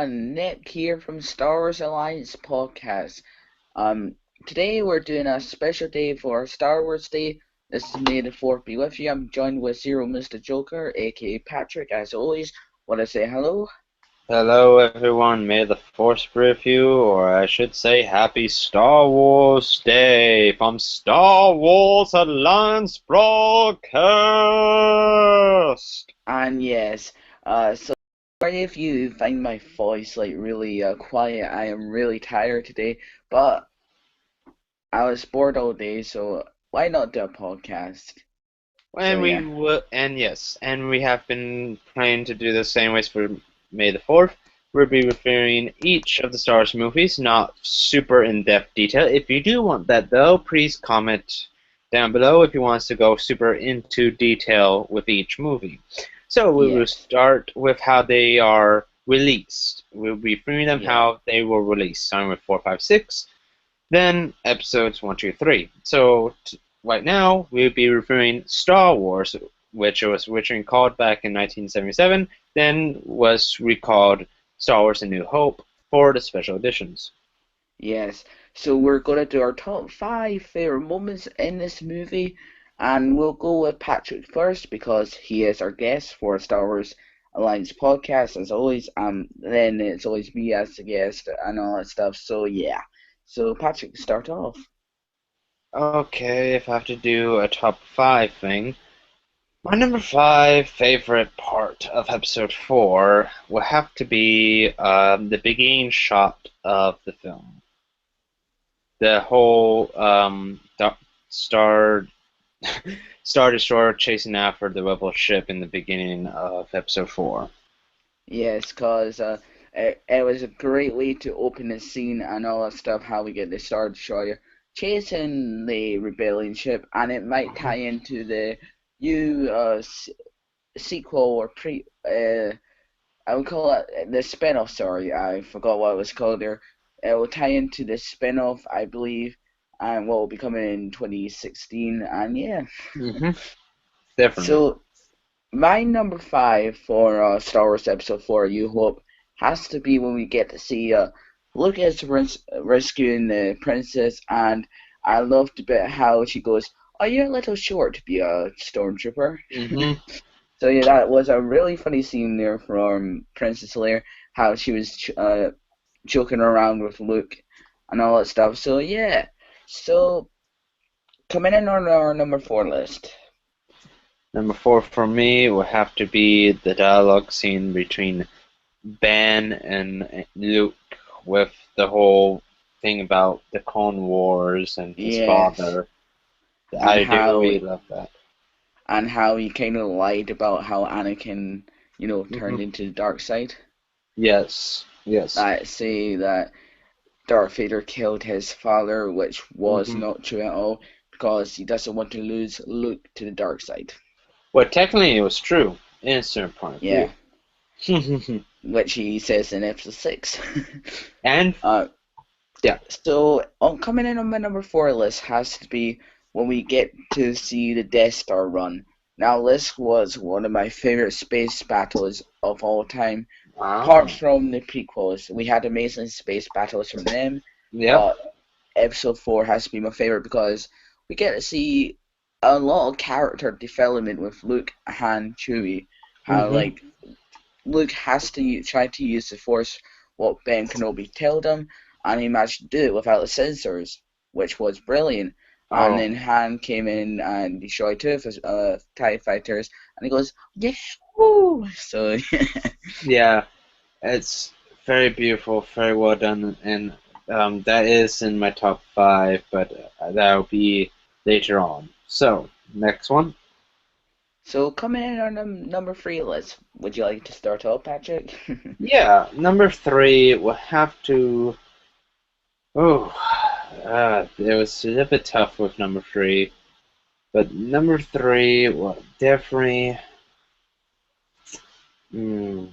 Nick here from Star Wars Alliance podcast. Um, Today we're doing a special day for Star Wars Day. This is May the 4th be with you. I'm joined with Zero Mr. Joker, aka Patrick, as always. Want to say hello? Hello, everyone. May the Force be with you, or I should say, Happy Star Wars Day from Star Wars Alliance Broadcast. And yes, so sorry if you find my voice like really quiet. I am really tired today, but I was bored all day, so why not do a podcast? So yeah. And we have been planning to do the same ways for May the 4th. We'll be reviewing each of the Star Wars movies, not super in-depth detail. If you do want that, though, please comment down below if you want us to go super into detail with each movie. So we will Yes. start with how they are released. We'll be reviewing them Yeah. how they were released, starting with 4, 5, 6, then episodes 1, 2, 3. So right now we'll be reviewing Star Wars, which was originally called back in 1977, then was recalled Star Wars: A New Hope for the special editions. Yes, so we're gonna do our top five favorite moments in this movie, and we'll go with Patrick first because he is our guest for Star Wars Alliance podcast as always. Then it's always me as the guest and all that stuff. So yeah, so Patrick, start off. Okay, if I have to do a top 5 thing, my number 5 favorite part of episode 4 will have to be the beginning shot of the film. The whole Star Star Destroyer chasing after the rebel ship in the beginning of episode 4. Yes, cause it was a great way to open the scene and all that stuff. How we get the Star Destroyer chasing the rebellion ship, and it might tie into the new sequel or pre I would call it the spin-off. Sorry, I forgot what it was called there. It will tie into the spin-off, I believe, and what will be coming in 2016. And yeah, Hmm. Definitely. so my number five for Star Wars Episode 4, You Hope, has to be when we get to see Lucas rescuing the princess, and I loved a bit how she goes, "Oh, you're a little short to be a stormtrooper." Hmm. So yeah, that was a really funny scene there from Princess Leia, how she was joking around with Luke and all that stuff. So yeah, so coming in on our number four list. Number 4 for me will have to be the dialogue scene between Ben and Luke with the whole thing about the Clone Wars and his Yes, father. and I do how really love that. he kind of lied about how Anakin, Hmm. turned into the dark side. Yes, yes. That say that Darth Vader killed his father, which was Hmm. not true at all, because he doesn't want to lose Luke to the dark side. Well, technically it was true in a certain point of Yeah, view. which he says in episode six. And uh, yeah. so coming in on my number four list has to be when we get to see the Death Star run. Now, this was one of my favorite space battles of all time. Apart Ah. from the prequels, we had amazing space battles from them, Yep. but episode 4 has to be my favorite because we get to see a lot of character development with Luke, Han, Chewie. How Hmm. like Luke has to try to use the Force, what Ben Kenobi told him, and he managed to do it without the sensors, which was brilliant. And Oh, then Han came in and destroyed two of his TIE fighters, and he goes, yes, woo! So, yeah. It's very beautiful, very well done, and that is in my top 5, but that'll be later on. So, next one. so coming in on number three list, would you like to start off, Patrick? Yeah, number 3 will have to. Oh, it was a little bit tough with number 3, but number 3 will definitely. Mm,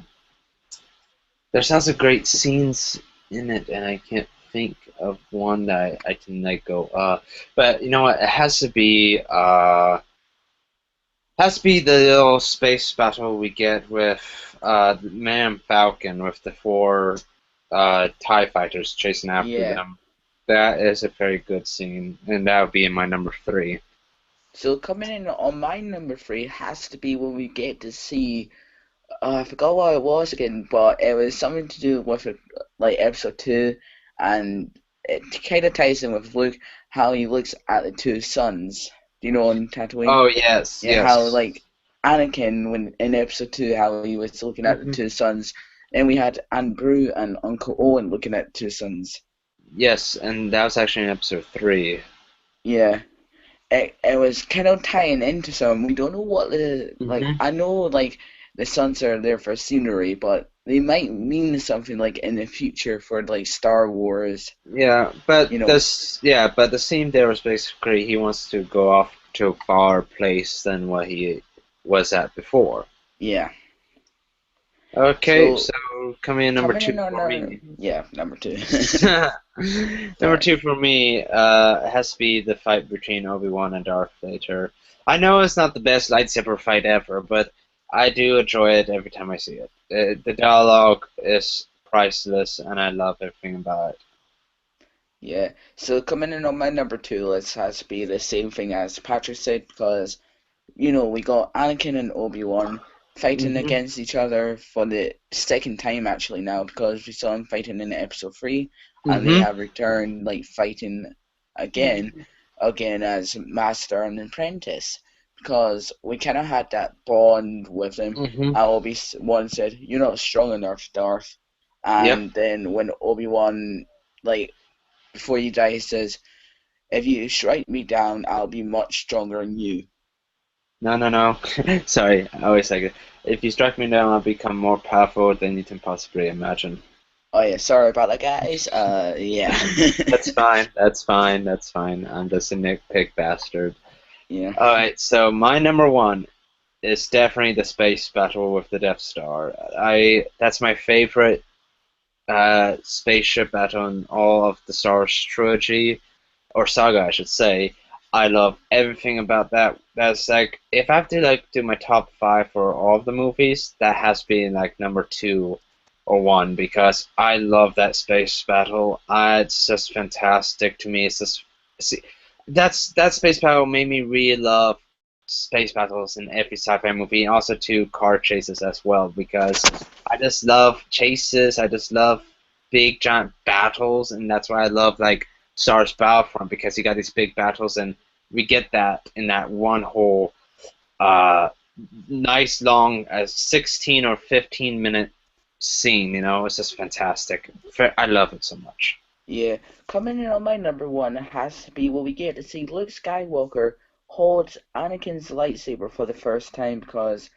there's lots of great scenes in it, and I can't think of one that I can like go. But you know what? It has to be. Has to be the little space battle we get with Man Falcon with the four TIE fighters chasing after Yeah. them. That is a very good scene, and that would be in my number three. So coming in on my number three has to be when we get to see. I forgot what it was again, but it was something to do with like episode two, and it kind of ties in with Luke how he looks at the two suns. Do you know on Tatooine? Oh yes, Yeah, how yes. like Anakin when in episode two how he was looking at the Hmm. two suns, and we had Aunt Brew and Uncle Owen looking at two suns. Yes, and that was actually in episode three. Yeah. It was kind of tying into some. We don't know what the like. Hmm. I know like the suns are there for scenery, but they might mean something like in the future for like Star Wars. Yeah, You know. but the scene there was basically he wants to go off to a far place than what he was at before. Yeah. Okay, So so coming in number coming two in on for our me. yeah number two. Number Sorry. two for me has to be the fight between Obi-Wan and Darth Vader. I know it's not the best lightsaber fight ever, but I do enjoy it every time I see it. The dialogue is priceless, and I love everything about it. Yeah. So coming in on my number two list has to be the same thing as Patrick said because we got Anakin and Obi-Wan fighting Hmm. against each other for the second time actually now because we saw them fighting in episode three and they Hmm. have returned like fighting again, again as master and apprentice because we kind of had that bond with them. Hmm. And Obi-Wan said, "You're not strong enough, Darth." Yep. And then when Obi-Wan, like, before he dies, he says, "If you strike me down, I'll be much stronger than you." No, no, no. Sorry, I always like it. If you strike me down, I'll become more powerful than you can possibly imagine. Oh yeah, sorry about that, guys. Yeah, That's fine. That's fine. That's fine. I'm just a nitpick bastard. yeah, All right, so my number one is definitely the space battle with the Death Star. I That's my favorite spaceship battle in all of the Star Wars trilogy or saga, I should say. I love everything about that. That's like if I have to like do my top five for all of the movies, that has been like number two or one because I love that space battle. It's just fantastic to me. It's just see, that space battle made me really love space battles in every sci-fi movie, and also to car chases as well because I just love chases. I just love big giant battles, and that's why I love like Stars Battlefront because you got these big battles, and we get that in that one whole uh, nice long 16 or 15-minute scene. It's just fantastic. I love it so much. yeah. Coming in on my number one has to be where we get to see Luke Skywalker hold Anakin's lightsaber for the first time because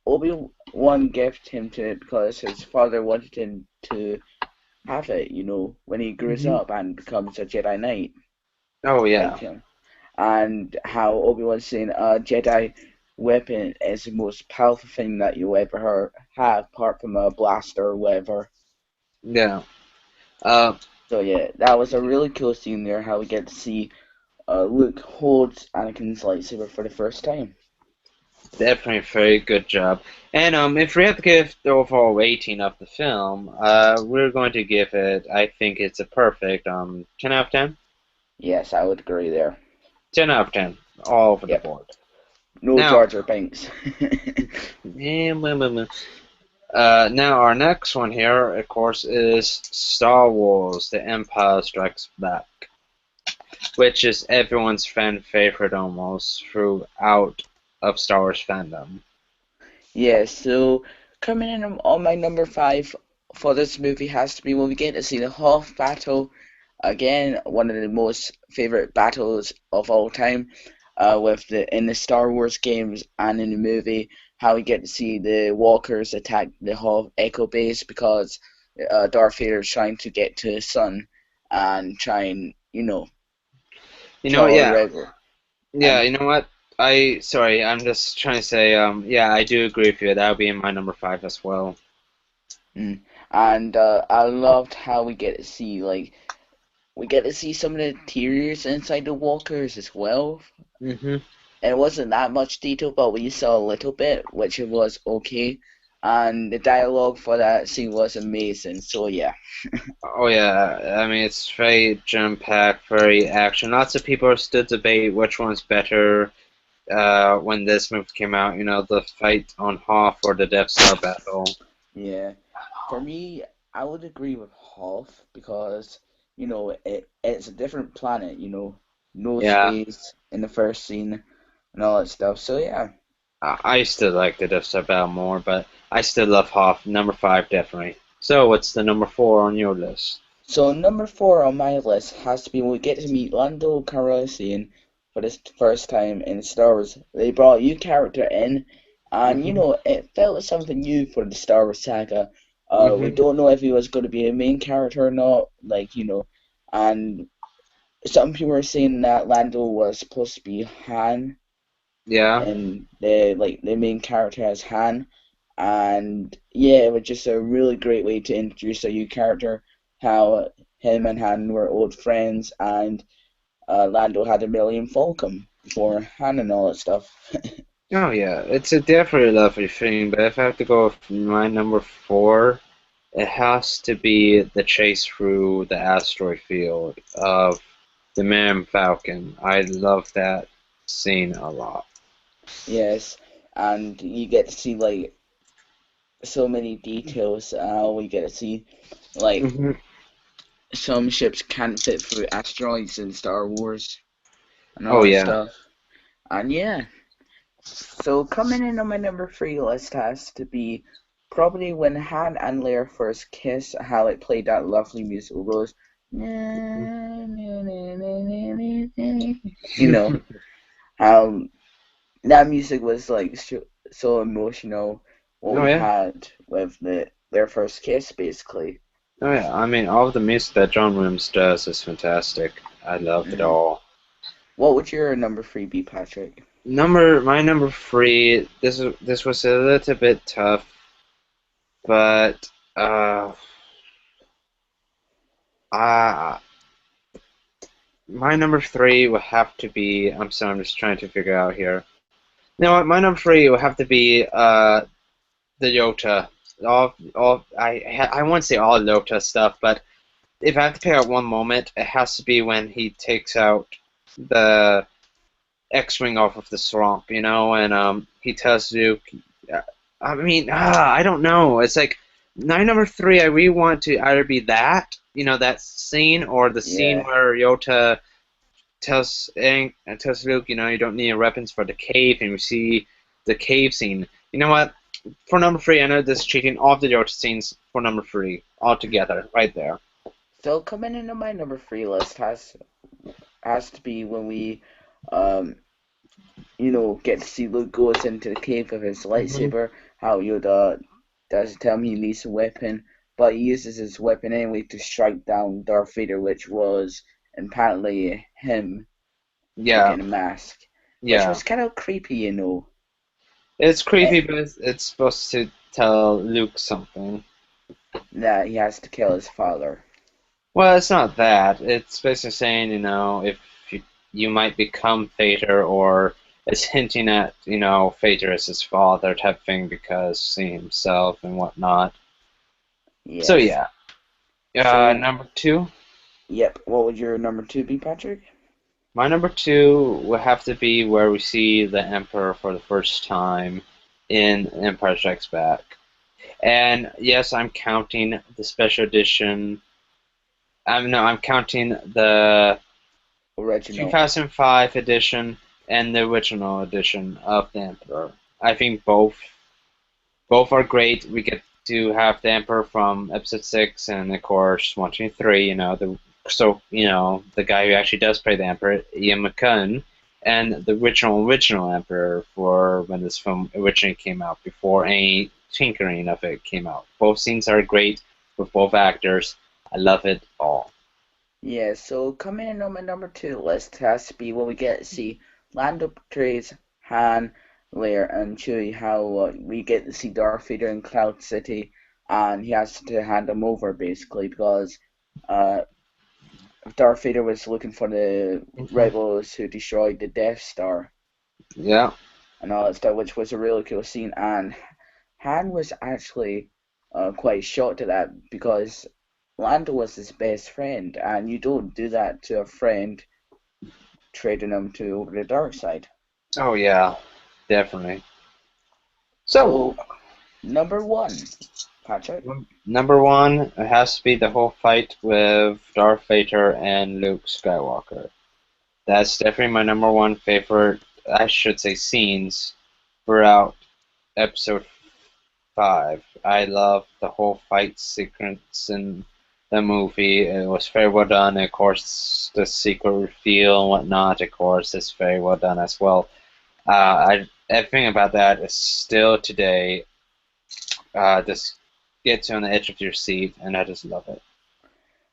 Obi-Wan gifted him to it because his father wanted him to have it, when he grows Hmm. up and becomes a Jedi Knight, Oh like yeah, him. And how Obi-Wan's saying a Jedi weapon is the most powerful thing that you ever have, apart from a blaster or whatever. yeah. Uh, So yeah, that was a really cool scene there, how we get to see Luke holds Anakin's lightsaber for the first time. Definitely a very good job. And if we have to give the overall rating of the film, we're going to give it. I think it's a perfect 10 out of 10. Yes, I would agree there. 10 out of 10, all over the Yep. board. No Now, Jar Jar Binks. now our next one here, of course, is Star Wars: The Empire Strikes Back, which is everyone's fan favorite almost throughout of Star Wars fandom. Yeah, so coming in on my number five for this movie has to be when we get to see the Hoth battle. Again, one of the most favorite battles of all time, with the in the Star Wars games and in the movie, how we get to see the Walkers attack the Hoth Echo base because Darth Vader is trying to get to his son and try and You know, kill a yeah, rebel. yeah. And You know what? Sorry, I'm just trying to say, yeah, I do agree with you. That would be in my number five as well. mm, and I loved how we get to see some of the interiors inside the walkers as well. Hmm. it wasn't that much detail, but we saw a little bit, which it was okay. And the dialogue for that scene was amazing. So yeah, Oh yeah, I mean it's very jam-packed, very action. Lots of people still debate which one's better. When this movie came out, the fight on Hoth or the Death Star battle. yeah. For me, I would agree with Hoth because it's a different planet. No Yeah, space in the first scene and all that stuff. So yeah. I still like the Death Star battle more, but I still love Hoth. Number five, definitely. So, what's the number four on your list? So number four on my list has to be when we get to meet Lando Calrissian for this first time in Star Wars. They brought a new character in, and Hmm. it felt like something new for the Star Wars saga. We Hmm. don't know if he was going to be a main character or not, and some people are saying that Lando was supposed to be Han, Yeah. and the main character as Han, and yeah, it was just a really great way to introduce a new character. How him and Han were old friends, and Lando had a Millennium Falcon before Han and all that stuff. Oh yeah, it's a definitely lovely thing, but if I have to go with my number four, it has to be the chase through the asteroid field of the Man Falcon. I love that scene a lot. Yes, and you get to see so many details. We get to see like Hmm. some ships can't fit through asteroids in Star Wars and all Oh that yeah. stuff. And yeah, so coming in on my number three list has to be probably when Han and Leia first kiss, how it played that lovely musical goes. You know how that music was like so emotional. What Oh we yeah. had with their first kiss, basically. Oh yeah. I mean, all of the music that John Williams does is fantastic. I love it Mm. all. What would your number three be, Patrick? My number three. This was a little bit tough, but uh, uh my number three would have to be. I'm sorry, I'm just trying to figure out here. You know what? My number three would have to be the Yota. I won't say all Yota stuff, but if I have to pick out one moment, it has to be when he takes out the X-wing off of the swamp, and he tells Luke. uh, I mean, I don't know. It's like my number three. I really want to either be that, that scene, or the scene Yeah. where Yota tells Luke, you don't need weapons for the cave, and we see the cave scene. You know what? For number three, I know this is cheating. All of the Yota scenes for number three altogether, right there. So coming into my number three list has to be when we um get to see Luke goes into the cave with his Hmm. lightsaber, how Yoda does tell him he needs a weapon, but he uses his weapon anyway to strike down Darth Vader, which was apparently him Yeah, looking a mask, which yeah. was kind of creepy. It's eh, creepy, but it's supposed to tell Luke something. that he has to kill his father. Well, it's not that. It's basically saying, if you might become Vader, or it's hinting at, Vader as his father type thing because seeing himself and whatnot. So Yes. yeah. So, Number two. yep. What would your number two be, Patrick? My number two would have to be where we see the Emperor for the first time in Empire Strikes Back. And yes, I'm counting the special edition. I'm counting the Original. 2005 edition and the original edition of the Emperor. I think both are great. We get to have the Emperor from episode six, and of course 1, 2, 3. The guy who actually does play the Emperor, Ian McKellen, and the original Emperor for when this film originally came out before any tinkering of it came out. Both scenes are great with both actors. I love it all. Yeah, so coming in on my number two list has to be when we get to see Lando portrays Han, Leia, and Chewie. How we get to see Darth Vader in Cloud City, and he has to hand him over basically because uh, Darth Vader was looking for the Mhm. rebels who destroyed the Death Star. Yeah. and all that stuff, which was a really cool scene. And Han was actually quite shocked at that because Lando was his best friend, and you don't do that to a friend, trading him to the dark side. Oh yeah, definitely. So, So, number one, Patrick. number one, it has to be the whole fight with Darth Vader and Luke Skywalker. That's definitely my number one favorite, I should say, scenes throughout episode 5. I love the whole fight sequence in the movie. It was very well done. Of course, the secret reveal and whatnot, of course, is very well done as well. Everything about that is still today just gets you on the edge of your seat, and I just love it.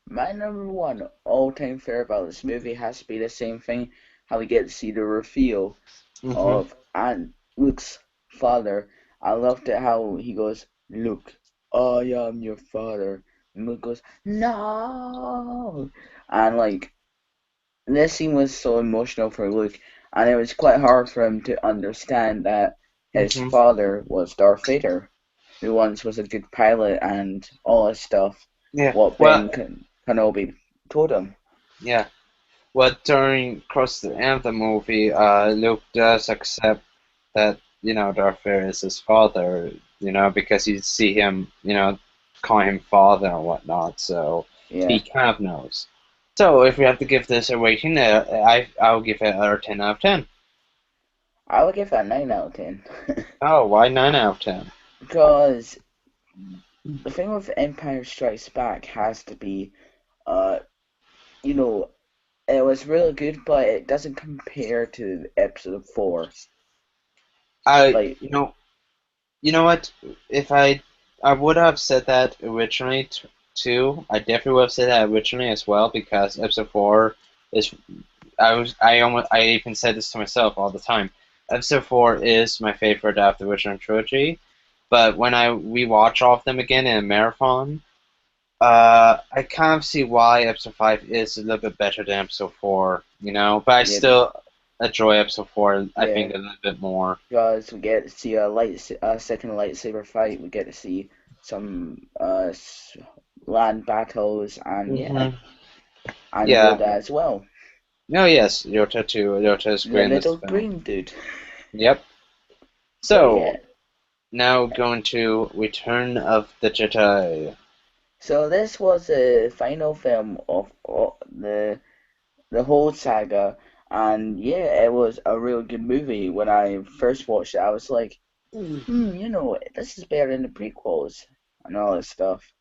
My number one all-time favorite about this movie has to be the same thing, how we get to see the reveal Hmm. of Aunt Luke's father. I loved it how he goes, Luke, I am your father. And Luke goes, no. And like, this scene was so emotional for Luke, and it was quite hard for him to understand that his Hmm. father was Darth Vader, who once was a good pilot and all this stuff, Yeah. what Well, Kenobi told him. yeah. Well, during close to the end of the movie, Luke does accept that Darth Vader is his father. Because you see him, calling him father and whatnot. So he Yeah, kind of knows. So if we have to give this a rating, I'll give it a 10 out of 10. I would give that 9 out of 10. Oh, why 9 out of 10? Because the thing with Empire Strikes Back has to be, uh, you know, it was really good, but it doesn't compare to episode 4. I, Like, you know what? If I would have said that originally too. I definitely would have said that originally as well because episode 4 is I even said this to myself all the time. Episode 4 is my favorite out of the original trilogy, but when I rewatch all of them again in a marathon, I kind of see why episode 5 is a little bit better than episode 4, but I yeah, still enjoy episode 4, I yeah, think, a little bit more. because we get to see a second lightsaber fight. We get to see some land battles, and yeah, Hmm. and Yeah. Yoda as well, No, yes, Yota too. Yota is the great in this little film. green dude. Yep. But yeah, So, now going to Return of the Jedi. so this was the final film of the whole saga, and yeah, it was a real good movie. When I first watched it, I was like, this is better than the prequels and all this stuff.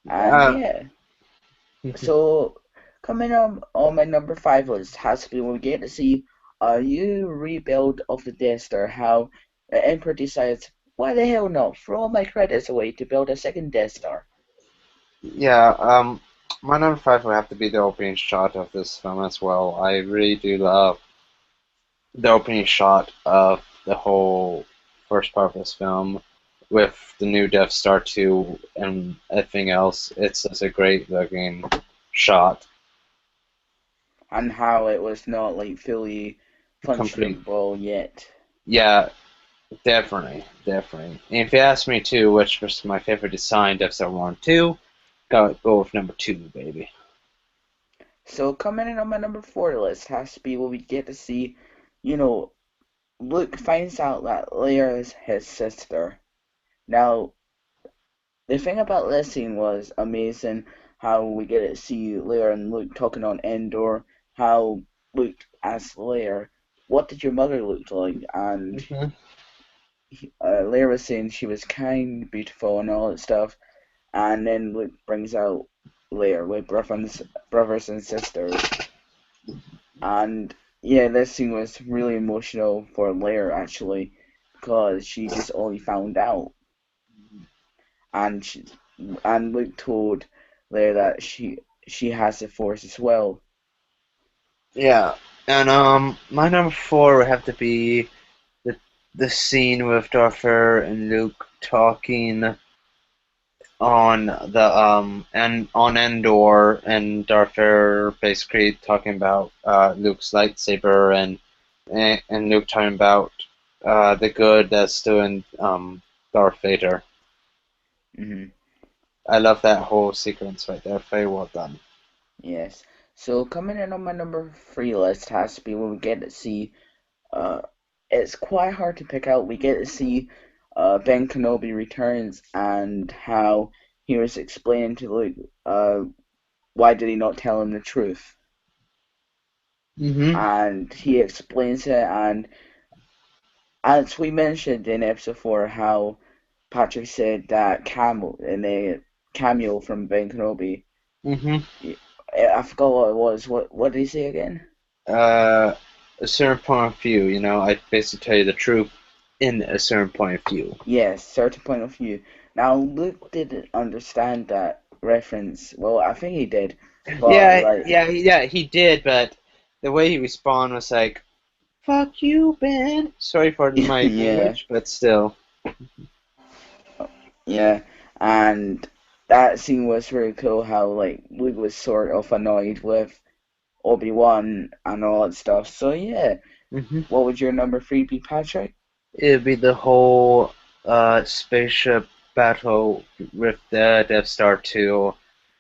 And Uh, yeah, so coming on my number five list has to be when we get to see a new rebuild of the Death Star. How the Emperor decides, why the hell not? Throw all my credits away to build a second Death Star. yeah, my number 5 would have to be the opening shot of this film as well. I really do love the opening shot of the whole first part of this film with the new Death Star 2 and everything else. It's just a great looking shot. And how it was not like fully Complete. functionable yet. Yeah, definitely, definitely. And if you ask me too, which was my favorite design, Episode 1 2, go with number 2, baby. So coming in on my number four list has to be where we get to see, you know, Luke finds out that Leia is his sister. Now, the thing about this scene was amazing. How we get to see Leia and Luke talking on Endor. How Luke asks Leia, "What did your mother look like?" And Hmm. Leia was saying she was kind, beautiful, and all that stuff. And then Luke brings out Leia with brothers and sisters. And yeah, this scene was really emotional for Leia actually, because she just only found out, and and Luke told Leia that she has the Force as well. Yeah, and my number 4 would have to be the the scene with Darth Vader and Luke talking on Endor, and Darth Vader basically talking about Luke's lightsaber and and Luke talking about the good that's still in Darth Vader. Hmm. I love that whole sequence right there. Very well done. Yes. So coming in on my number three list has to be when we get to see. Uh, it's quite hard to pick out. We get to see Ben Kenobi returns and how he was explaining to Luke why did he not tell him the truth, Mm-hmm. and he explains it. And as we mentioned in episode four, how Patrick said that camel in a cameo from Ben Kenobi. Mm-hmm. I forgot what it was. What did he say again? Uh, a certain point of view, I basically tell you the truth in a certain point of view. Yes, certain point of view. Now Luke didn't understand that reference. Well, I think he did, but Yeah, like, yeah, he did, but the way he responded was like, "Fuck you, Ben." Sorry for my yeah, language, but still. yeah, and that scene was really cool. How like Luke was sort of annoyed with Obi-Wan and all that stuff. So yeah, Hmm. what would your number three be, Patrick? It'd be the whole spaceship battle with the Death Star 2.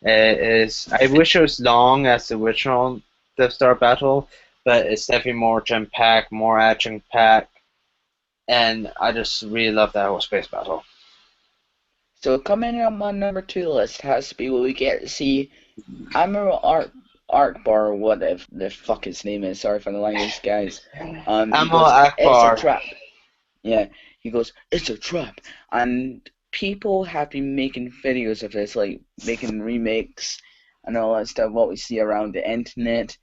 I wish it was long as the original Death Star battle, but it's definitely more jam-packed, more action-packed, and I just really love that whole space battle. So coming in on my number two list has to be what we get to see Admiral Arkbar, what the fuck his name is. Sorry for the language, guys. He Amal goes, it's a Akbar. trap. Yeah, he goes, it's a trap. And people have been making videos of this, like making remakes and all that stuff, what we see around the internet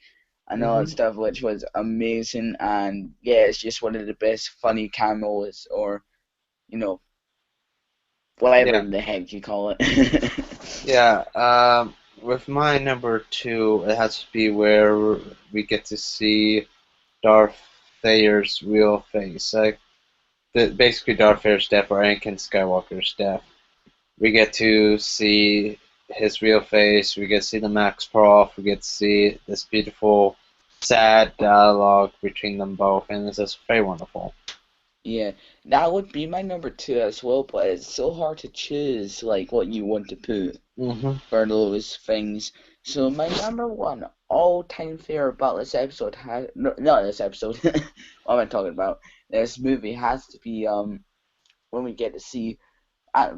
and all that Hmm. stuff, which was amazing. And yeah, it's just one of the best funny cameos or, you know, whatever Yeah, the heck you call it. yeah. With my number two, it has to be where we get to see Darth Vader's real face. Like, basically Darth Vader's death or Anakin Skywalker's death. We get to see his real face. We get to see the Max Prof. We get to see this beautiful, sad dialogue between them both, and this is very wonderful. Yeah, that would be my number two as well, but it's so hard to choose like what you want to put Hmm. for those things. So my number one all-time favorite about this episode has no, not this episode. What am I talking about? This movie has to be when we get to see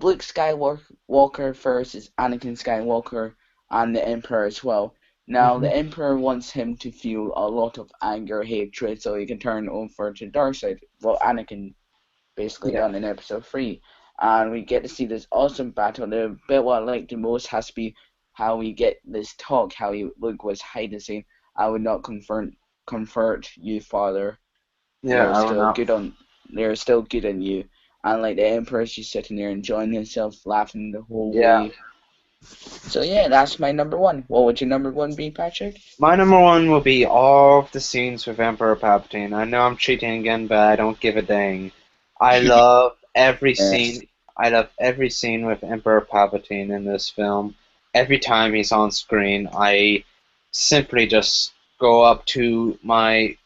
Luke Skywalker versus Anakin Skywalker and the Emperor as well. Now Hmm. the Emperor wants him to feel a lot of anger, hatred, so he can turn over to the dark side. Well, Anakin basically Yeah, done in episode three. And we get to see this awesome battle. The bit what I like the most has to be how we get this talk, how Luke was hiding saying, I would not convert you, father. yeah, You're I will still not. good on they're still good on you. And like the Emperor's just sitting there enjoying himself, laughing the whole Yeah, way. So yeah, that's my number one. What would your number one be, Patrick? my number one will be all of the scenes with Emperor Palpatine. I know I'm cheating again, but I don't give a dang. I love every Yes. scene. I love every scene with Emperor Palpatine in this film. Every time he's on screen, I simply just go up to my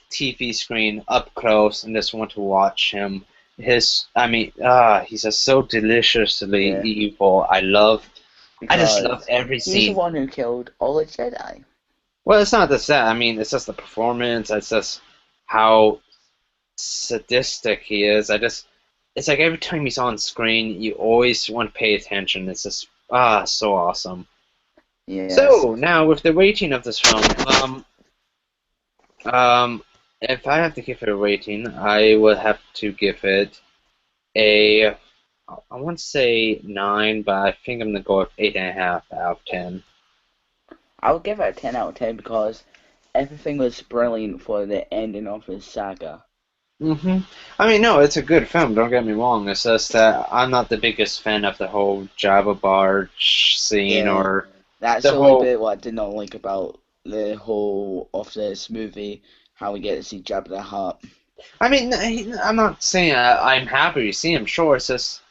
TV screen up close and just want to watch him. He's just so deliciously Yeah. evil. I just love Because every he's the scene. one who killed all the Jedi. Well, it's not just that. I mean, it's just the performance. It's just how sadistic he is. It's like every time he's on screen, you always want to pay attention. It's just so awesome. Yes. So now with the rating of this film, um, if I have to give it a rating, I would have to give it a, I want to say 9, but I think I'm gonna go with 8.5 out of 10. I would give it a 10 out of 10 because everything was brilliant for the ending of his saga. Hmm. I mean, no, it's a good film. Don't get me wrong. It's just that I'm not the biggest fan of the whole Java barge scene Yeah, or that's the the only whole. bit what I did not like about the whole of this movie, how we get to see Jabba the Hutt. I mean, I'm not saying I'm happy to see him. Sure, it's just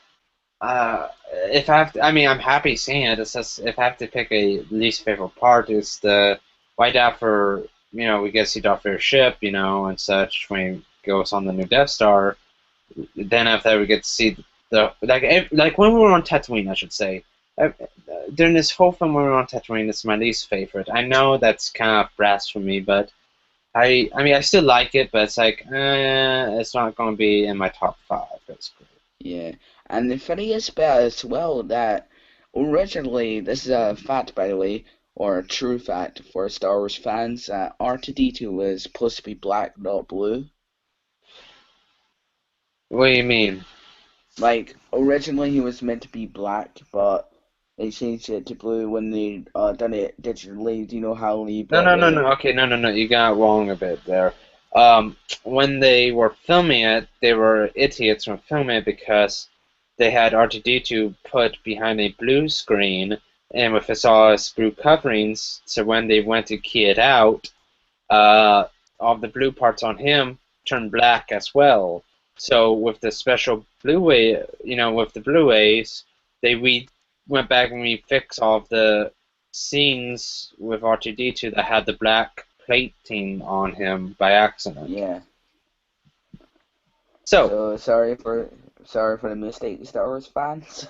if I have to, I mean, I'm happy seeing it. It's just if I have to pick a least favorite part, it's the right after. we get to see Darth Vader's ship, and such when he goes on the new Death Star. Then after that, we get to see like when we were on Tatooine, I should say. During this whole film when we were on Tatooine, it's my least favorite. I know that's kind of blasphemy, but I mean, I still like it, but it's like, it's not going to be in my top five, basically. Yeah, and the funniest bit as well that originally, this is a fact by the way, or a true fact for Star Wars fans, that R2D2 was supposed to be black, not blue. What do you mean? Like originally he was meant to be black, but they changed it to blue when they done it digitally. Do you know how Lee No, brought no, no, the? no. Okay, no, no, no. You got it wrong a bit there. When they were filming it, they were idiots from filming it because they had R2D2 put behind a blue screen and with all his blue coverings. So when they went to key it out, uh, all the blue parts on him turned black as well. So with the special Blu-ray, with the Blu-rays, we went back and we fixed all of the scenes with R2D2 that had the black plating on him by accident. Yeah. So, So sorry for the mistake, Star Wars fans.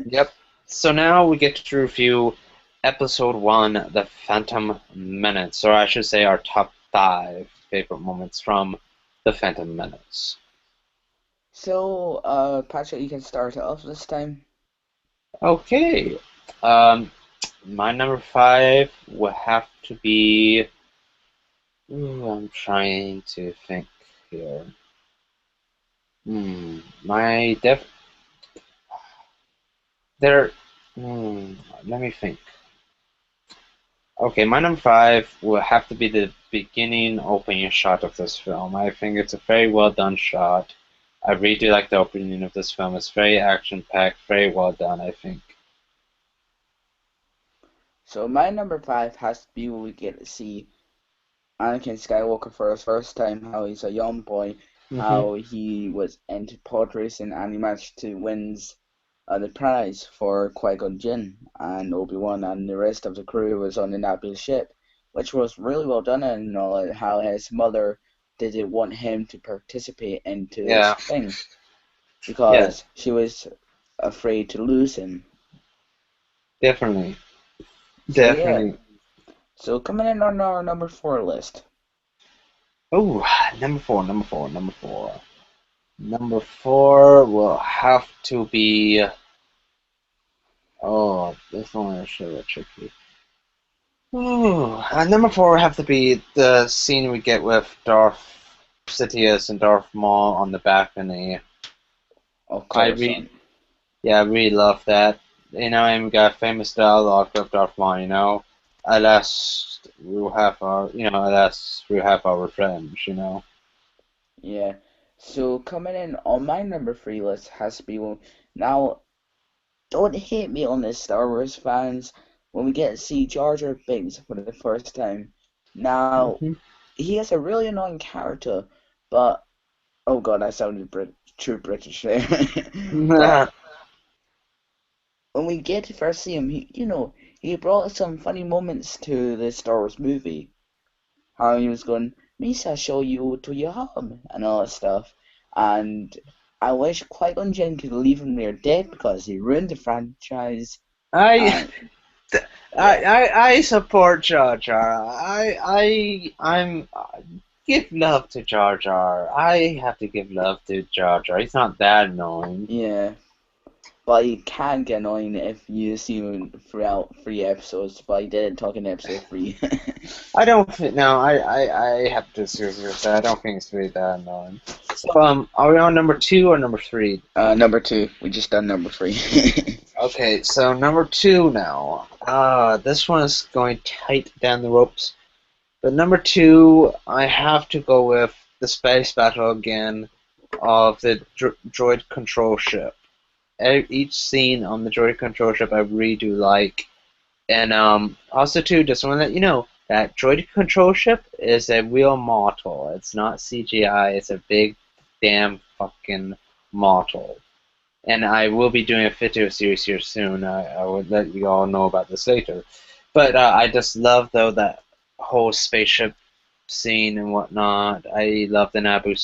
yep. So now we get to review Episode 1, The Phantom Menace, or I should say our top 5 favorite moments from The Phantom Menace. So, Patrick, you can start it off this time. Okay. Um, my number 5 will have to be. Ooh, I'm trying to think here. My def. There. Let me think. Okay, my number 5 will have to be the beginning opening shot of this film. I think it's a very well done shot. I really do like the opening of this film. It's very action packed, very well done, I think. So my number 5 has to be when we get to see Anakin Skywalker for his first time, how he's a young boy, Hmm. how he was into pod racing and he managed to win the prize for Qui-Gon Jinn and Obi-Wan and the rest of the crew was on the Nabi ship, which was really well done and how his mother didn't want him to participate into this Yeah, thing yeah, because she was afraid to lose him. definitely. So yeah, Definitely. so coming in on our number 4 list. Oh, number 4, number 4, number 4. Number 4 will have to be. Oh, this one is really tricky. Ooh, number 4 will have to be the scene we get with Darth Sidious and Darth Maul on the balcony. Of I course, really, son. yeah, I really love that. And we got famous dialogue with Darth Maul. Alas, we'll have our revenge. Yeah. So coming in on my number 3 list has to be one. Now, don't hate me on this, Star Wars fans, when we get to see Jar Jar Binks for the first time. Now, Hmm. he is a really annoying character, but oh god, I sounded true British there. But when we get to first see him, he brought some funny moments to the Star Wars movie. How he was going, Misa, show you to your home, and all that stuff. And I wish Qui-Gon Jinn could leave him there dead because he ruined the franchise. I And I, yeah, I support Jar Jar. I'm give love to Jar Jar. I have to give love to Jar Jar. He's not that annoying. yeah. But he can get annoying if you see him throughout 3 episodes. But he didn't talk in episode 3. I don't think no. I have to disagree with that. I don't think it's really that annoying. So are we on number 2 or number 3? Number 2. We just done number 3. Okay, so number 2 now. This one is going tight down the ropes. But number 2, I have to go with the space battle again of the droid control ship. Each scene on the droid control ship I really do like. And also too, just want to let you know that droid control ship is a real model. It's not CGI. It's a big damn fucking model. And I will be doing a video series here soon. I will let you all know about this later. But I just love though that whole spaceship. scene and whatnot. I love the Naboo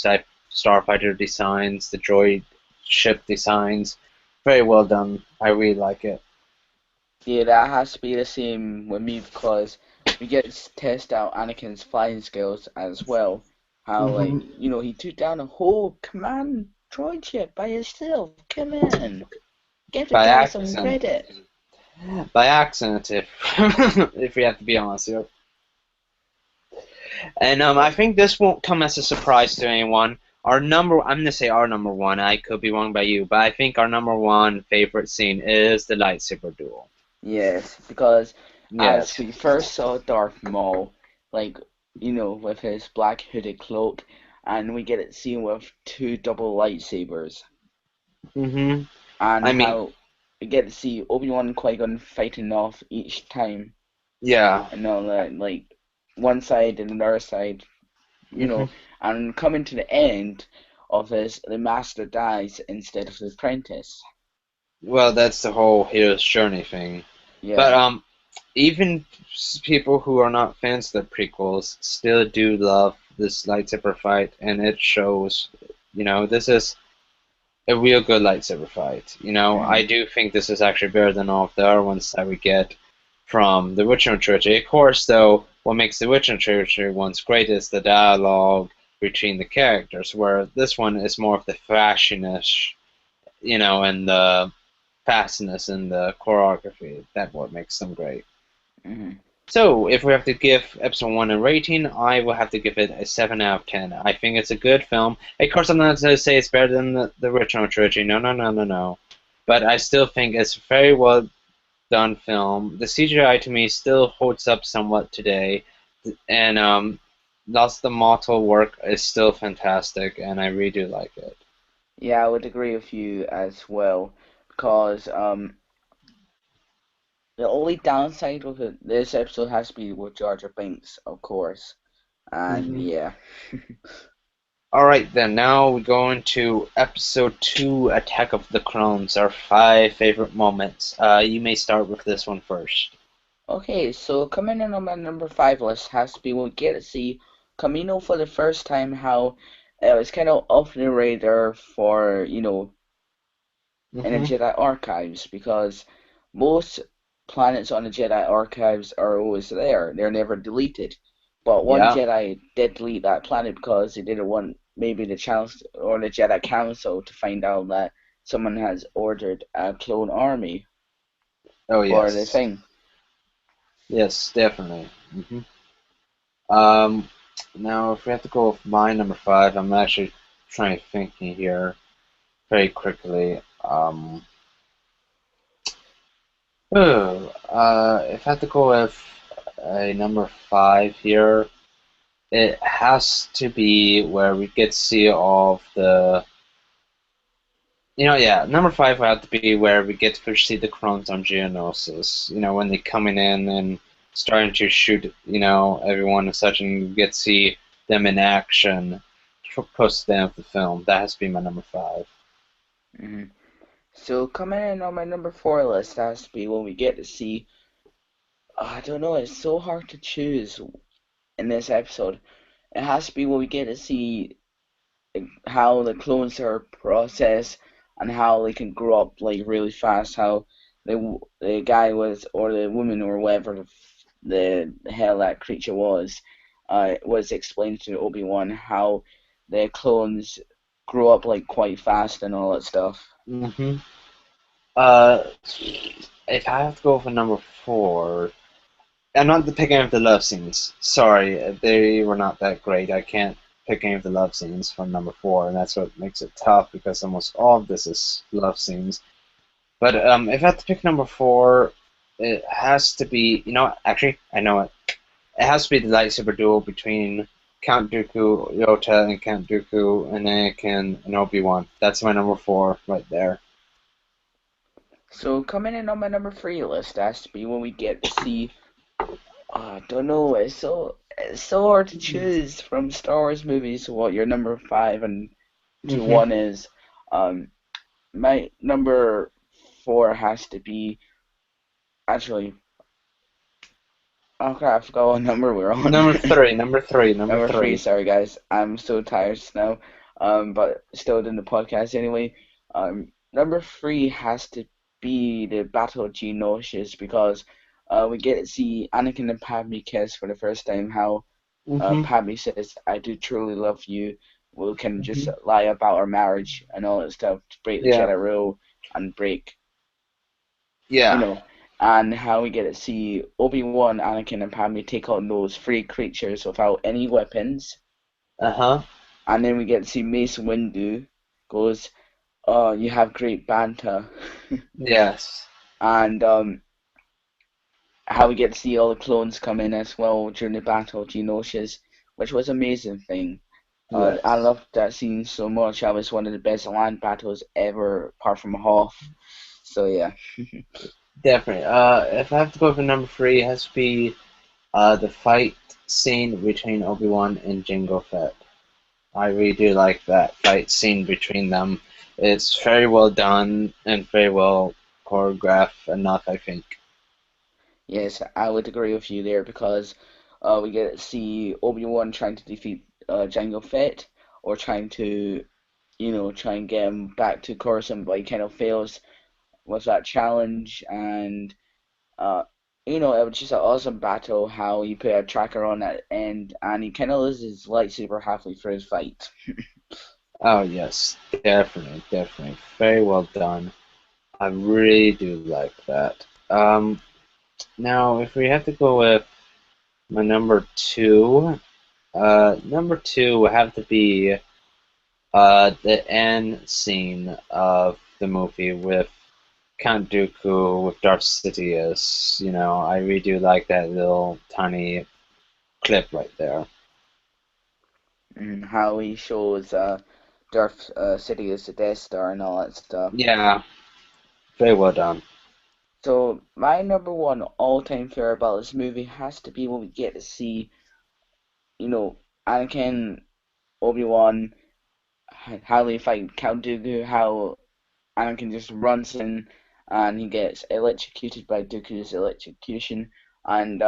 starfighter designs, the droid ship designs. Very well done. I really like it. Yeah, that has to be the same with me because we get to test out Anakin's flying skills as well. How, like, Hmm. he took down a whole command droid ship by himself. Come on, give the By guy some accident. credit. By accident, if if we have to be honest here. And I But think this won't come as a surprise to anyone. I'm gonna say our number one. I could be wrong by you, but I think our number one favorite scene is the lightsaber duel. yes, because as Yes. we first saw Darth Maul, like, with his black hooded cloak, and we get it seen with two double lightsabers, Hmm. and I mean, how we get to see Obi-Wan and Qui-Gon fighting off each time, yeah. and all that, like, one side and another side, Hmm. and coming to the end of this, the master dies instead of the apprentice. Well, that's the whole hero's journey thing. But Yeah. even people who are not fans of the prequels still do love this lightsaber fight, and it shows. This is a real good lightsaber fight. I Hmm. do think this is actually better than all of the other ones that we get from the original trilogy. Of course, though, what makes the original trilogy ones great is the dialogue between the characters, where this one is more of the flashiness, and the fastness and the choreography. That's what makes them great. Hmm. So, if we have to give episode 1 a rating, I will have to give it a 7 out of 10. I think it's a good film. Of course, I'm not going to say it's better than the original trilogy. No, no, no, no, no. But I still think it's a very well done film. The CGI to me still holds up somewhat today. And lots of the model work is still fantastic, and I really do like it. Yeah, I would agree with you as well, because the only downside with this episode has to be with Jar Jar Binks, of course, and Hmm. yeah. Alright then, now we go into episode 2, Attack of the Clones, our 5 favorite moments. You may start with this one first. Okay, so coming in on my number five list has to be when we get to see Camino for the first time, how it was kind of off the radar for, in the Hmm. Jedi Archives, because most planets on the Jedi Archives are always there. They're never deleted. But one Yeah. Jedi did delete that planet because he didn't want maybe the chance or the Jedi Council to find out that someone has ordered a clone army Oh for the yes. thing. Yes, definitely. Hmm. Um, Now if we have to go with my number 5, I'm actually trying to think here very quickly. If I have to go with a number 5 here, it has to be where we get to see all of the. Yeah, number 5 would have to be where we get to first see the clones on Geonosis. When they're coming in and starting to shoot, everyone and such, and you get to see them in action post the end of the film. That has to be my number 5. Hmm. So coming in on my number four list has to be when we get to see. I don't know. It's so hard to choose in this episode. It has to be when we get to see how the clones are processed and how they can grow up like really fast. How the guy was or the woman or whatever the hell that creature was explained to Obi-Wan how the clones grow up like quite fast and all that stuff. Hmm. Uh, if I have to go for number 4, I'm not picking any of the love scenes. Sorry, they were not that great. I can't pick any of the love scenes from number 4, and that's what makes it tough because almost all of this is love scenes. But if I have to pick number 4, it has to be. Actually, I know it. It has to be the lightsaber duel between Count Dooku, Yota, and Count Dooku, and Anakin and Obi-Wan. That's my number 4 right there. So coming in on my number three list has to be when we get to see. I don't know. It's so hard to choose from Star Wars movies what your number five and to Hmm. one is. Um, my number four has to be actually. Oh crap, I forgot what number we're on. Number three, number three, number Number three, three. sorry guys. I'm so tired now. But still doing the podcast anyway. Number three has to be the Battle of Geonosis because we get to see Anakin and Padme kiss for the first time. How Mhm. Padme says, "I do truly love you." We can just Mhm. lie about our marriage and all that stuff to break the Yeah. Jedi rule and break, you Yeah. know, and how we get to see Obi-Wan, Anakin, and Padme take on those three creatures without any weapons. Uh huh. And then we get to see Mace Windu goes, "Oh, you have great banter," Yes. and how we get to see all the clones come in as well during the Battle of Geonosis, which was an amazing thing. I Yes. loved that scene so much. That was one of the best land battles ever, apart from Hoth. So yeah. Definitely. If I have to go for number three, it has to be the fight scene between Obi-Wan and Jango Fett. I really do like that fight scene between them. It's very well done and very well choreographed enough, I think. Yes, I would agree with you there because we get to see Obi-Wan trying to defeat Jango Fett or trying to, try and get him back to Coruscant, but he kind of fails with that challenge. And, uh, it was just an awesome battle how he put a tracker on at the end and he kind of loses his lightsaber halfway through his fight. Oh yes, definitely, definitely. Very well done. I really do like that. Now, if we have to go with my number two would have to be the end scene of the movie with Count Dooku with Darth Sidious. I really do like that little tiny clip right there. And how he shows Darth City as the Death Star and all that stuff. Yeah, very well done. So my number one all-time favorite about this movie has to be when we get to see, you know, Anakin, Obi-Wan, how they fight Count Dooku, how Anakin just runs in and he gets electrocuted by Dooku's electrocution, and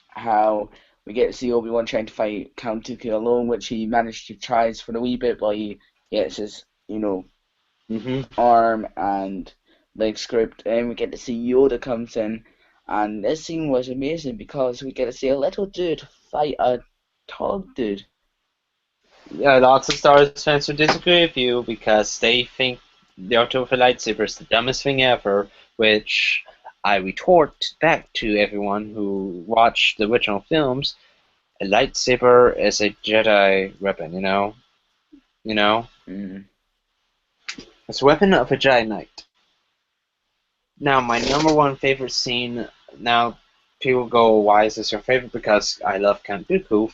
how we get to see Obi-Wan trying to fight Count Dooku alone, which he managed to tries for a wee bit, but he gets his, Hmm. arm and leg script, and we get to see Yoda comes in, and this scene was amazing because we get to see a little dude fight a tall dude. Yeah, lots of Star Wars fans would disagree with you because they think the October lightsaber is the dumbest thing ever, which I retort back to everyone who watched the original films. A lightsaber is a Jedi weapon, you know? You know? Mm. It's a weapon of a Jedi Knight. Now, my number one favorite scene, now people go, why is this your favorite? Because I love Count Dooku,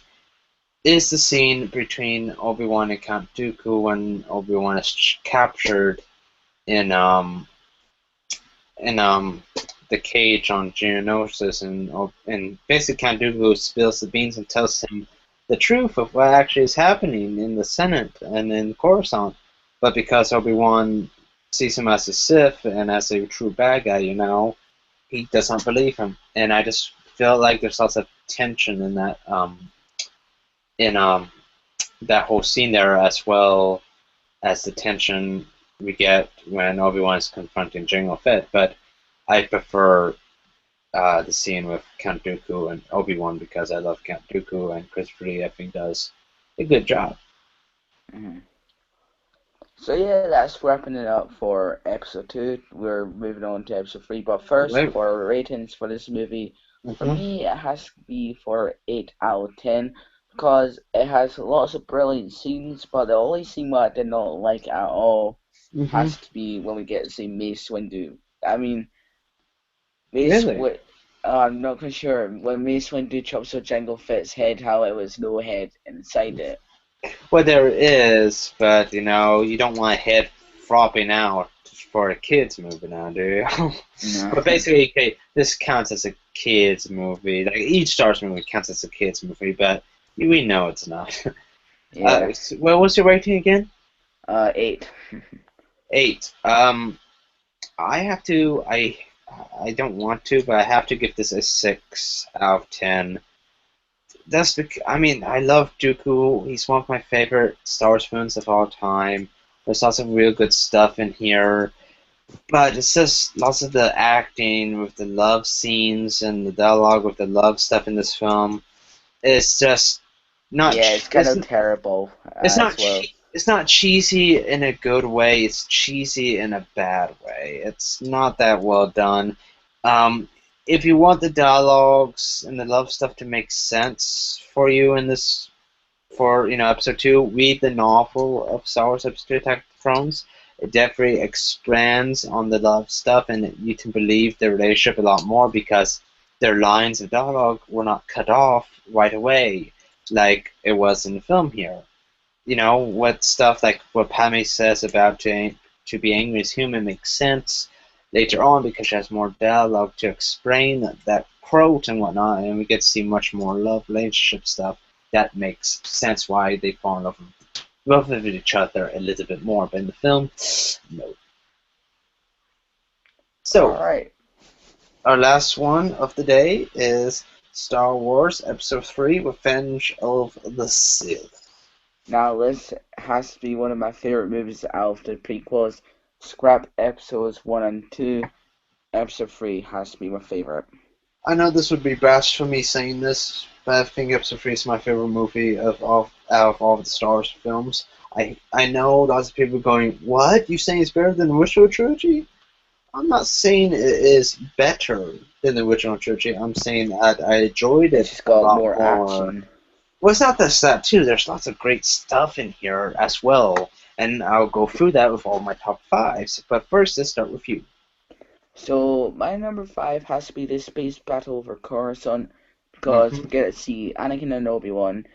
is the scene between Obi-Wan and Count Dooku when Obi-Wan is captured in the cage on Geonosis, and basically Count Dooku spills the beans and tells him the truth of what actually is happening in the Senate and in Coruscant. But because Obi-Wan sees him as a Sith and as a true bad guy, he does not believe him. And I just feel like there's lots of tension in that whole scene there, as well as the tension we get when Obi-Wan is confronting Jango Fett. But I prefer the scene with Count Dooku and Obi-Wan because I love Count Dooku, and Chris Lee, I think, does a good job. Mm. So yeah, that's wrapping it up for episode two. We're moving on to episode three, but first Wait. for ratings for this movie, for Mm-hmm. me it has to be for 8 out of 10 because it has lots of brilliant scenes, but the only scene what I did not like at all Mm-hmm. has to be when we get to see Mace Windu. I mean, Mace, Really? what? I'm not quite sure. When Mace Windu chops off Jango Fett's head, how it was no head inside it. Well, there is, but you don't want a head flopping out for a kids movie now, do you? No. But basically, okay, this counts as a kids movie. Like each Star Wars movie counts as a kids movie, but we know it's not. Yeah. What was your rating again? 8. 8. I have to. I don't want to, but I have to give this a 6 out of 10. I mean, I love Dooku. He's one of my favorite Star Wars films of all time. There's lots of real good stuff in here, but it's just lots of the acting with the love scenes and the dialogue with the love stuff in this film. It's just not. Yeah, it's kind of terrible as well. It's not cheesy in a good way. It's cheesy in a bad way. It's not that well done. Um, if you want the dialogues and the love stuff to make sense for you in this, for episode two, read the novel of Star Wars Episode 2: Attack of the Thrones. It definitely expands on the love stuff, and you can believe their relationship a lot more because their lines of dialogue were not cut off right away like it was in the film here. What stuff like what Padme says about to be angry as human makes sense later on because she has more dialogue to explain that quote and whatnot, and we get to see much more love relationship stuff that makes sense why they fall in love with each other a little bit more. But in the film, no. All So, right. our last one of the day is Star Wars Episode 3: Revenge of the Sith. Now this has to be one of my favorite movies out of the prequels. Scrap episodes 1 and 2. Episode 3 has to be my favorite. I know this would be brash for me saying this, but I think Episode 3 is my favorite movie out of all of the Star Wars films. I know lots of people going, what? You saying it's better than the original trilogy? I'm not saying it is better than the original trilogy. I'm saying that I enjoyed It's it just a got lot more more. action. Well, it's not just that, too. There's lots of great stuff in here as well, and I'll go through that with all my top fives. But first, let's start with you. So my number 5 has to be the space battle over Coruscant because Hmm. we get to see Anakin and Obi-Wan,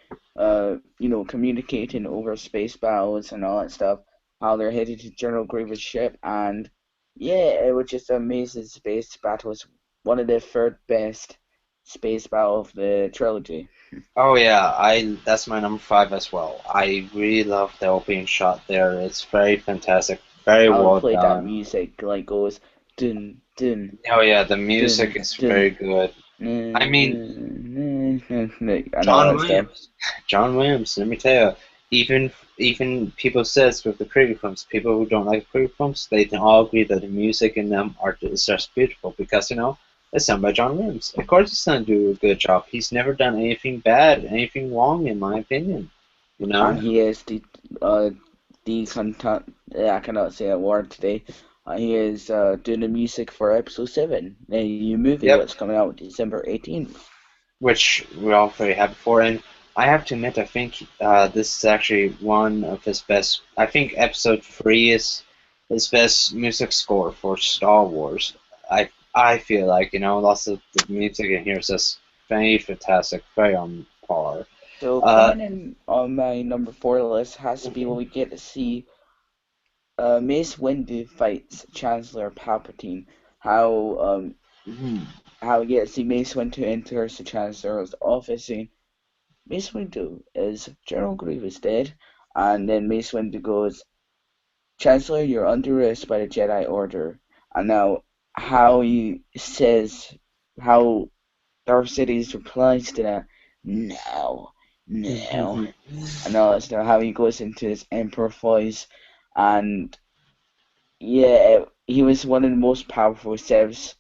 communicating over space battles and all that stuff. How they're headed to General Grievous' ship, and yeah, it was just an amazing space battle. It's one of the third best space battle of the trilogy. Oh yeah, I that's my number five as well. I really love the opening shot there. It's very fantastic, very How it well played that done. music like goes dun dun Oh yeah, the music dun is very dun, good. I mean, and all John that stuff. Williams. John Williams, let me tell you, even people says with the prequel films, people who don't like prequel films, they can all agree that the music in them are is just beautiful because it's done by John Williams. Of course, he's gonna do a good job. He's never done anything bad, anything wrong, in my opinion. You And know. he is I cannot say a word today. He is doing the music for episode 7, the new movie Yep. what's coming out December 18th. Which we're all very happy for. And I have to admit, I think this is actually one of his best. I think Episode 3 is his best music score for Star Wars. I feel like lots of the music in here is just very fantastic, very on par. So Uh, coming in on my number 4 list has to be when we get to see Mace Windu fights Chancellor Palpatine. How hmm, how we get to see Mace Windu enters the Chancellor's office saying, Mace Windu, is General Grievous dead? And then Mace Windu goes, Chancellor, you're under arrest by the Jedi Order. And now, how he says, how Darth Sidious replies to that, no, no, and all that stuff, how he goes into his Emperor voice, and yeah, he was one of the most powerful Siths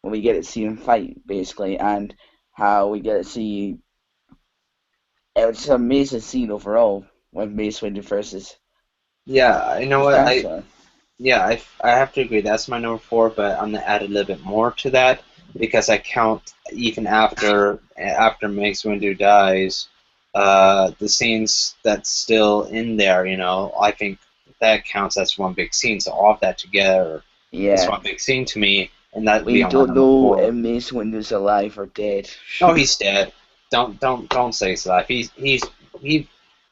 when we get to see him fight, basically, and how we get to see, it was an amazing scene overall when Mace Windu versus yeah, you know the what? Chancellor. Yeah, I have to agree. That's my number four, but I'm gonna add a little bit more to that because I count even after Mace Windu dies, the scenes that's still in there. I think that counts as one big scene. So all of that together is Yeah. one big scene to me, and that'd be We on my don't number know four. if Mace Windu's alive or dead. No, he's dead. Don't say he's alive. He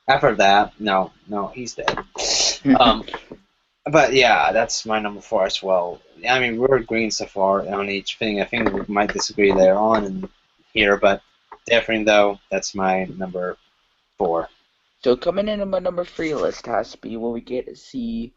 after that. No, no, he's dead. Um, But yeah, that's my number four as well. I mean, we're agreeing so far on each thing. I think we might disagree later on in here, but definitely though, that's my number four. So coming in on my number 3 list has to be when we get to see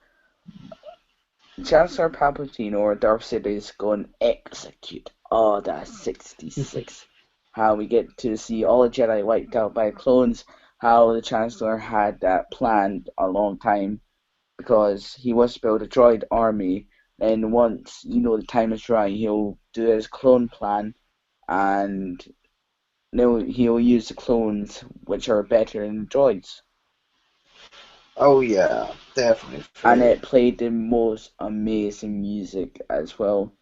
Chancellor Palpatine or Darth Sidious go and execute Order 66. How we get to see all the Jedi wiped out by clones, how the Chancellor had that planned a long time because he wants to build a droid army. And once the time is right, he'll do his clone plan, and he'll use the clones which are better than the droids. Oh yeah, definitely And very. it played the most amazing music as well.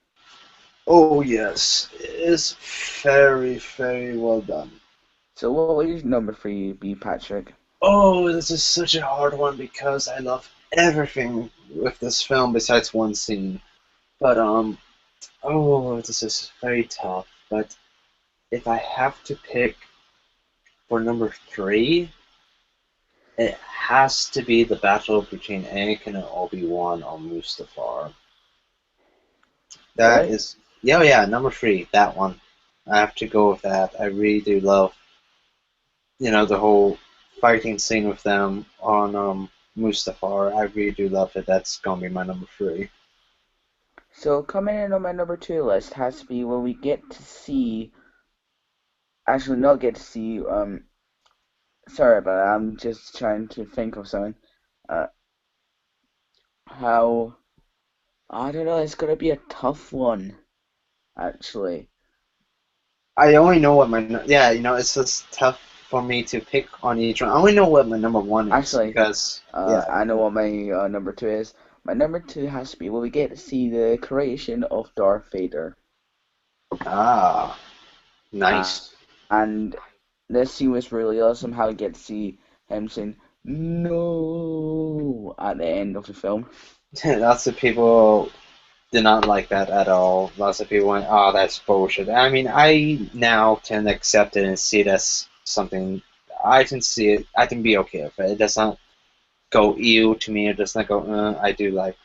Oh yes, it is very very well done. So what would your number for you be, Patrick? Oh, this is such a hard one because I love everything with this film besides one scene. But oh, this is very tough. But if I have to pick for number three, it has to be the battle between Anakin and Obi-Wan on Mustafar. That Really? is, yeah, yeah, number three, that one. I have to go with that. I really do love, the whole fighting scene with them on Mustafar. I really do love it. That's gonna be my number three. So coming in on my number two list has to be when we get to see, actually not get to see, sorry about that, I'm just trying to think of something. Uh, how, I don't know, it's gonna be a tough one, actually. I only know what yeah, it's just tough for me to pick on each one. I only know what my number one is Actually, because yeah. I know what my number two is. My number two has to be when we get to see the creation of Darth Vader. Ah, Uh, nice. and this scene was really awesome, how we get to see him saying, no, at the end of the film. Lots of people did not like that at all. Lots of people went, "Oh, that's bullshit." I mean, I now can accept it and see it as something. I can see it. I can be okay with it. It does not go ew to me. It does not go. I do like.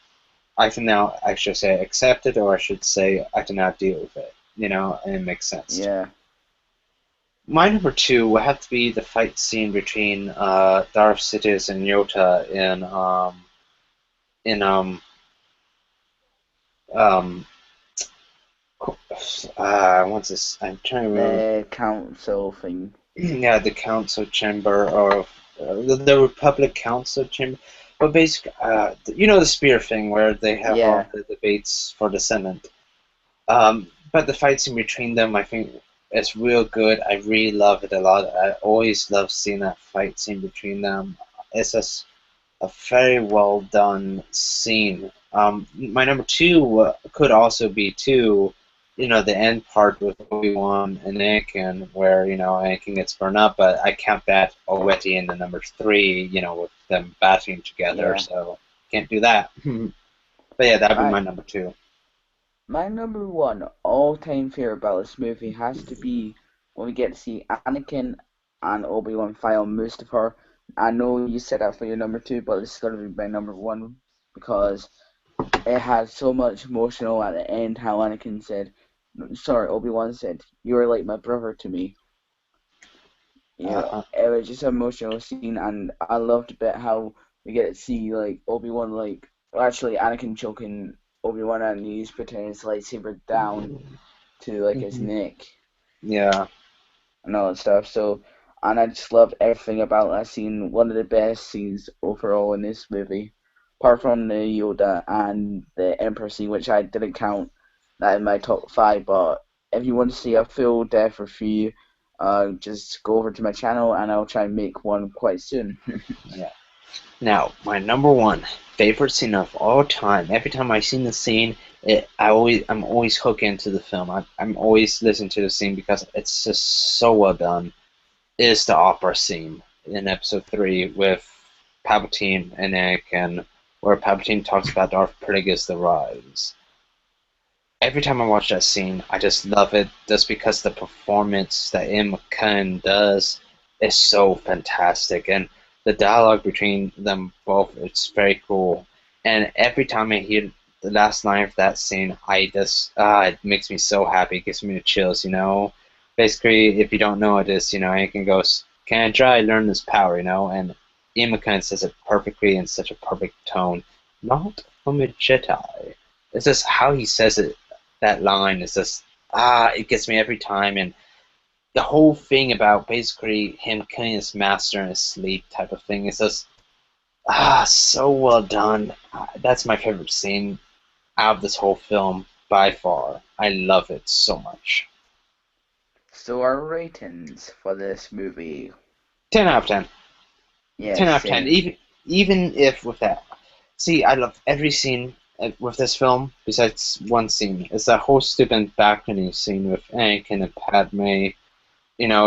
I can now. I should say accept it, or I should say I can now deal with it. And it makes sense to me. Yeah. My number two would have to be the fight scene between Darth Sidious and Yota in um what's this? I'm trying to remember. The council thing. Yeah, the council chamber of the Republic Council chamber. But basically, the spear thing where they have all Yeah. the debates for the Senate. But the fight scene between them, I think, is real good. I really love it a lot. I always love seeing that fight scene between them. It's just a very well done scene. My number two could also be too, the end part with Obi-Wan and Anakin, where Anakin gets burned up, but I count that already in the number three, with them battling together, Yeah. so can't do that. But yeah, that'd be My my number two. my number one all-time favorite about this movie has to be when we get to see Anakin and Obi-Wan fight on Mustafar. I know you said that for your number two, but it's gonna be my number one because it had so much emotional at the end. How Anakin said, sorry, Obi-Wan said, "You are like my brother to me." Uh-huh. It was just an emotional scene, and I loved a bit how we get to see like Obi-Wan, like actually Anakin choking Obi-Wan, and he's putting his lightsaber down to like his Mhm. neck Yeah. and all that stuff. So, and I just loved everything about that scene. One of the best scenes overall in this movie, apart from the Yoda and the Emperor scene, which I didn't count that in my top five. But if you want to see a full death review, just go over to my channel and I'll try and make one quite soon. Yeah. Now, my number one favorite scene of all time. Every time I seen the scene, I'm always hooked into the film. I'm always listening to the scene because it's just so well done. Is the opera scene in episode three with Palpatine and Anakin, where Palpatine talks about Darth Plagueis the Rise. Every time I watch that scene, I just love it just because the performance that Ian McKellen does is so fantastic. And the dialogue between them both, it's very cool. And every time I hear the last line of that scene, it makes me so happy. It gives me the chills. Basically, if you don't know what it is, Anakin goes, can I try to learn this power, And Ian McKellen says it perfectly in such a perfect tone. Not become a Jedi. It's just how he says it. That line is just it gets me every time. And the whole thing about basically him killing his master in his sleep type of thing is just so well done. That's my favorite scene out of this whole film by far. I love it so much. So our ratings for this movie. 10 out of 10. Yeah, 10 out of 10. same. Even if with that. See, I love every scene with this film besides one scene. It's that whole stupid balcony scene with Anakin and Padme,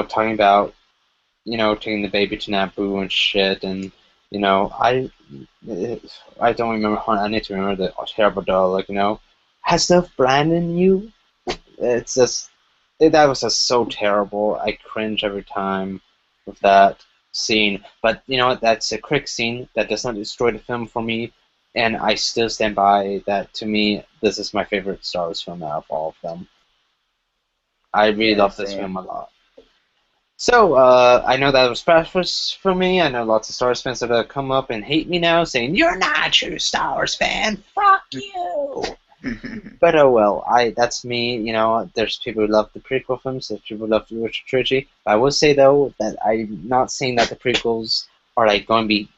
talking about, taking the baby to Naboo and shit. And, I don't remember how, I need to remember the terrible dialogue, has stuff bland in you? It's just, that was just so terrible. I cringe every time with that scene. But you know what? That's a quick scene that does not destroy the film for me, and I still stand by that. To me, this is my favorite Star Wars film out of all of them. I really Yeah, love this film same. a lot. So, I know that was breakfast for me. I know lots of Star Wars fans are going to come up and hate me now, saying, "You're not a true Star Wars fan. Fuck you." But oh well, that's me. There's people who love the prequel films, there's people who love the original trilogy. But I will say though that I'm not saying that the prequels are like going to be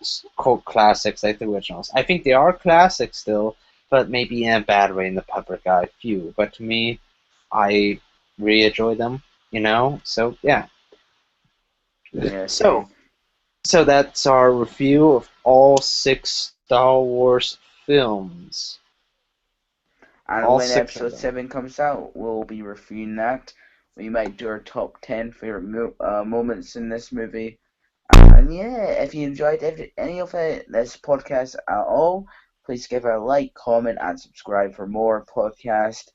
cult classics like the originals. I think they are classics still, but maybe in a bad way in the public eye view. But to me, I really enjoy them. So yeah. Yeah, So same. so that's our review of all six Star Wars films. And All when six of episode them. 7 comes out, we'll be reviewing that. We might do our top 10 favorite moments in this movie. And yeah, if you enjoyed any of this podcast at all, please give it a like, comment, and subscribe for more podcast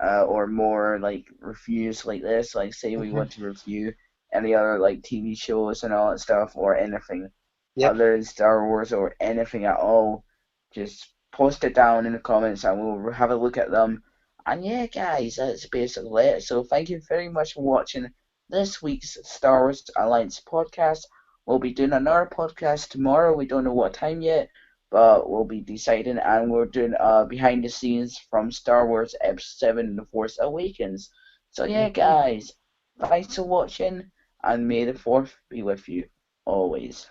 or more like reviews like this. Like, say we Hmm. want to review any other like TV shows and all that stuff, or anything Yep. other than Star Wars or anything at all, just post it down in the comments and we'll have a look at them. And yeah, guys, that's basically it. So thank you very much for watching this week's Star Wars Alliance podcast. We'll be doing another podcast tomorrow. We don't know what time yet, but we'll be deciding, and we're doing behind the scenes from Star Wars Episode 7: The Force Awakens. So yeah, Hmm. guys, thanks for watching, and may the Fourth be with you always.